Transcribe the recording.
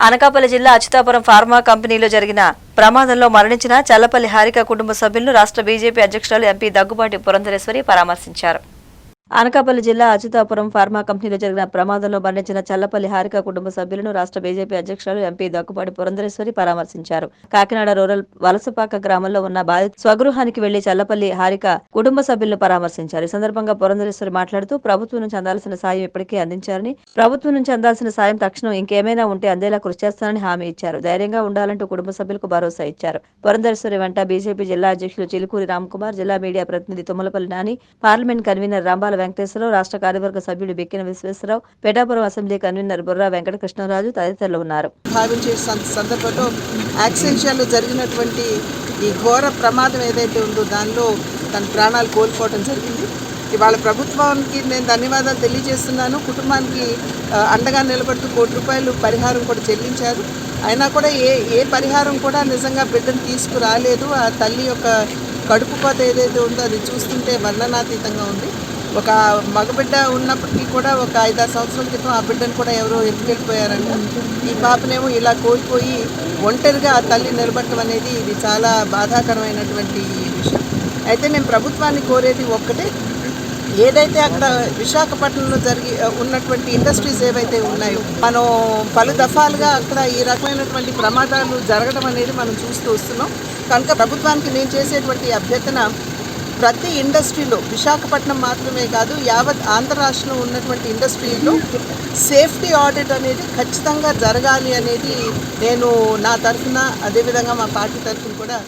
అనకాపల్లి జిల్లా అచ్యుతాపురం ఫార్మా కంపెనీలో జరిగిన ప్రమాదంలో మరణించిన చల్లపల్లి హారిక కుటుంబ సభ్యులను రాష్ట్ర బీజేపీ అధ్యక్షురాలు ఎంపీ దగ్గుబాటి పురంధరేశ్వరి పరామర్శించారు. అనకాపల్లి జిల్లా అచ్యుతాపురం ఫార్మా కంపెనీలో జరిగిన ప్రమాదంలో మరణించిన చల్లపల్లి హారిక కుటుంబ సభ్యులను రాష్ట్ర బీజేపీ అధ్యక్షురాలు ఎంపీ దగ్గుబాటి పురంధరేశ్వరి పరామర్శించారు. కాకినాడ రూరల్ వలసపాక గ్రామంలో ఉన్న బాధిత స్వగృహానికి వెళ్లి చల్లపల్లి హారిక కుటుంబ సభ్యులను పరామర్శించారు. ఈ సందర్భంగా పురంధరేశ్వరి మాట్లాడుతూ ప్రభుత్వం నుంచి అందాల్సిన సాయం ఇప్పటికే అందించారని, ప్రభుత్వం నుంచి అందాల్సిన సాయం తక్షణం ఇంకేమైనా ఉంటే అందేలా కృషి చేస్తానని హామీ ఇచ్చారు. ధైర్యంగా ఉండాలంటూ కుటుంబ సభ్యులకు భరోసా ఇచ్చారు. పురంధరేశ్వరి వెంట బీజేపీ జిల్లా అధ్యక్షులు చిలుకూరి రామ్కుమార్, జిల్లా మీడియా ప్రతినిధి తుమ్మలపల్లి నాని, పార్లమెంట్ కన్వీనర్ రంబాల వెంకటేశ్వరరావు, రాష్ట్ర కార్యవర్గ సభ్యుడు బిక్కిన విశ్వేశ్వరరావు, పెటాపురం అసెంబ్లీ కన్వీనర్ బుర్రా వెంకటకృష్ణరాజు తదితరులు ఉన్నారు. భావించే సందర్భంలో యాక్సిడెంట్లో జరిగినటువంటి ఈ ఘోర ప్రమాదం ఏదైతే ఉందో దానిలో తన ప్రాణాలు కోల్పోవడం జరిగింది. ఇవాళ ప్రభుత్వానికి నేను ధన్యవాదాలు తెలియజేస్తున్నాను. కుటుంబానికి అండగా నిలబడుతూ ₹1 పరిహారం కూడా చెల్లించారు. అయినా కూడా ఏ పరిహారం కూడా నిజంగా బిడ్డను తీసుకురాలేదు. ఆ తల్లి యొక్క కడుపు కోత ఏదైతే ఉందో అది చూస్తుంటే వర్ణనాతీతంగా ఉంది. ఒక మగబిడ్డ ఉన్నప్పటికీ కూడా ఒక 5-6 సంవత్సరాల క్రితం ఆ బిడ్డను కూడా ఎవరో ఎత్తుకెళ్ళిపోయారంట. ఈ పాపనేమో ఇలా కోల్పోయి ఒంటరిగా ఆ తల్లి నిలబడటం అనేది ఇది చాలా బాధాకరమైనటువంటి విషయం. అయితే నేను ప్రభుత్వాన్ని కోరేది ఒక్కటే, ఏదైతే అక్కడ విశాఖపట్నంలో ఉన్నటువంటి ఇండస్ట్రీస్ ఏవైతే ఉన్నాయో మనం పలు దఫాలుగా అక్కడ ఈ రకమైనటువంటి ప్రమాదాలు జరగడం అనేది మనం చూస్తూ వస్తున్నాం. కనుక ప్రభుత్వానికి నేను చేసేటువంటి అభ్యర్థన, ప్రతి ఇండస్ట్రీలో విశాఖపట్నం మాత్రమే కాదు యావత్ ఆంధ్ర రాష్ట్రంలో ఉన్నటువంటి ఇండస్ట్రీలో సేఫ్టీ ఆడిట్ అనేది ఖచ్చితంగా జరగాలి అనేది నేను నా తరఫున, అదేవిధంగా మా పార్టీ తరఫున కూడా